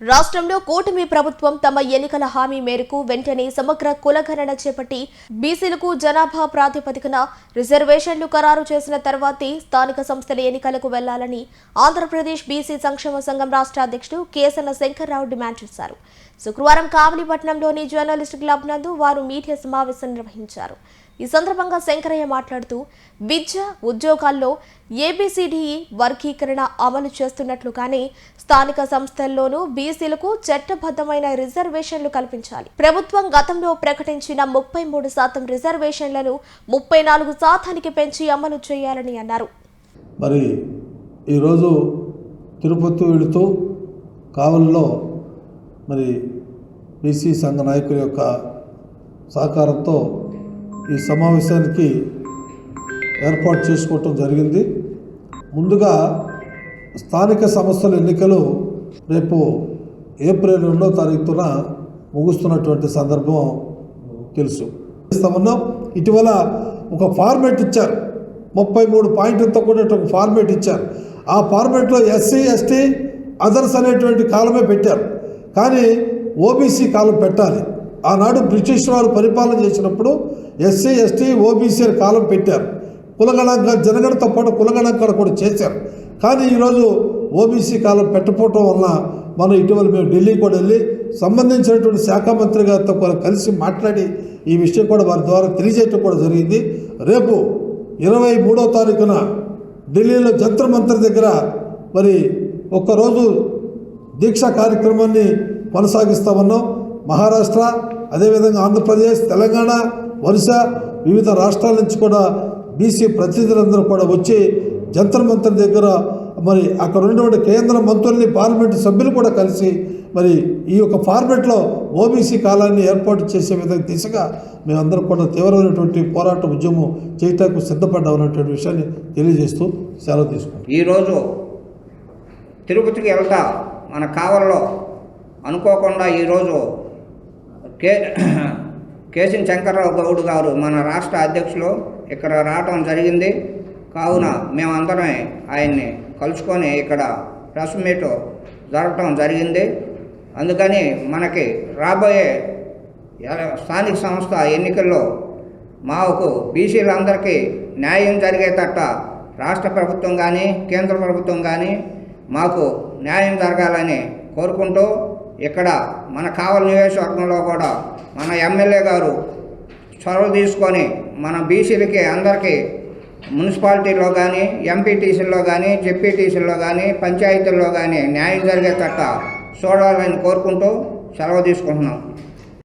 రాష్ట్రంలో కూటమి ప్రభుత్వం తమ ఎన్నికల హామీ మేరకు వెంటనే సమగ్ర కులగణన చేపట్టి బీసీలకు జనాభా ప్రాతిపదికన రిజర్వేషన్లు ఖరారు చేసిన తర్వాతే స్థానిక సంస్థల ఎన్నికలకు వెళ్లాలని ఆంధ్రప్రదేశ్ బీసీ సంక్షేమ సంఘం రాష్ట్ర అధ్యక్షుడు కేసన శంకర్రావు డిమాండ్ చేశారు. శుక్రవారం కావలిపట్నంలోని జర్నలిస్టు క్లబ్ నందు వారు మీడియా సమావేశం నిర్వహించారు. ఈ సందర్భంగా శంకరయ్య మాట్లాడుతూ విద్య ఉద్యోగాల్లో ఏబీసీడీఈ వర్గీకరణ అమలు చేస్తున్నట్లుగానే స్థానిక సంస్థల్లోనూ బీసీలకు చట్టబద్ధమైన రిజర్వేషన్లు కల్పించాలి. ప్రభుత్వం గతంలో ప్రకటించిన 33% రిజర్వేషన్లను 34% పెంచి అమలు చేయాలని అన్నారు. మరి ఈరోజు తిరుపతి వెళుతూ కావలిలో మరి బీసీ సంఘ నాయకుల యొక్క సహకారంతో ఈ సమావేశానికి ఏర్పాటు చేసుకోవటం జరిగింది. ముందుగా స్థానిక సంస్థల ఎన్నికలు రేపు ఏప్రిల్ 2వ తారీఖున ముగుస్తున్నటువంటి సందర్భం తెలుసు. ఇటీవల ఒక ఫార్మేట్ ఇచ్చారు, 33 పాయింట్లతో కూడా ఒక ఫార్మేట్ ఇచ్చారు. ఆ ఫార్మేట్లో ఎస్సీ ఎస్టీ అదర్స్ అనేటువంటి కాలమే పెట్టారు, కానీ ఓబీసీ కాలం పెట్టాలి. ఆనాడు బ్రిటిష్ వారు పరిపాలన చేసినప్పుడు ఎస్సీ ఎస్టీ ఓబీసీ అని కాలం పెట్టారు. కులగణాంక జనగణతో పాటు కులగణాంకాలు కూడా చేశారు. కానీ ఈరోజు ఓబీసీ కాలం పెట్టకపోవటం వలన మనం ఇటీవల మేము ఢిల్లీ కూడా వెళ్ళి సంబంధించినటువంటి శాఖ మంత్రి గారితో కూడా కలిసి మాట్లాడి ఈ విషయం కూడా వారి ద్వారా తెలియజేయటం కూడా జరిగింది. రేపు 23వ తారీఖున ఢిల్లీలో జంతర్ మంతర్ దగ్గర మరి ఒక్కరోజు దీక్షా కార్యక్రమాన్ని కొనసాగిస్తామన్నాం. మహారాష్ట్ర, అదేవిధంగా ఆంధ్రప్రదేశ్, తెలంగాణ, ఒరిస్సా వివిధ రాష్ట్రాల నుంచి కూడా బీసీ ప్రతినిధులందరూ కూడా వచ్చి జంతర్ మంతర్ దగ్గర మరి అక్కడ ఉన్నటువంటి కేంద్ర మంత్రుల్ని, పార్లమెంటు సభ్యులు కూడా కలిసి మరి ఈ యొక్క ఫార్మేట్లో ఓబీసీ కాలాన్ని ఏర్పాటు చేసే విధంగా దిశగా మేమందరం కూడా తీవ్రమైనటువంటి పోరాట ఉద్యమం చేయటానికి సిద్ధపడ్డామనేటువంటి విషయాన్ని తెలియజేస్తూ సెలవు తీసుకుంటాం. ఈరోజు తిరుపతికి వెళ్తా మన కావల్లో అనుకోకుండా ఈరోజు కేసన శంకర్రావు గౌడ్ గారు మన రాష్ట్ర అధ్యక్షులు ఇక్కడ రావటం జరిగింది. కావున మేమందరం ఆయన్ని కలుసుకొని ఇక్కడ ప్రెస్ మీట్ జరగటం జరిగింది. అందుకని మనకి రాబోయే స్థానిక సంస్థ ఎన్నికల్లో మాకు బీసీలందరికీ న్యాయం జరిగేటట్ట రాష్ట్ర ప్రభుత్వం కానీ కేంద్ర ప్రభుత్వం కానీ మాకు న్యాయం జరగాలని కోరుకుంటూ ఇక్కడ మన కావలి నియోజకవర్గంలో కూడా మన ఎమ్మెల్యే గారు చొరవ తీసుకొని మన బీసీలకి అందరికీ మున్సిపాలిటీలో కానీ ఎంపీటీసీల్లో కానీ జెడ్పీటీసీల్లో కానీ పంచాయతీల్లో కానీ న్యాయం జరిగేటట్ట చూడాలని కోరుకుంటూ సెలవు తీసుకుంటున్నాం.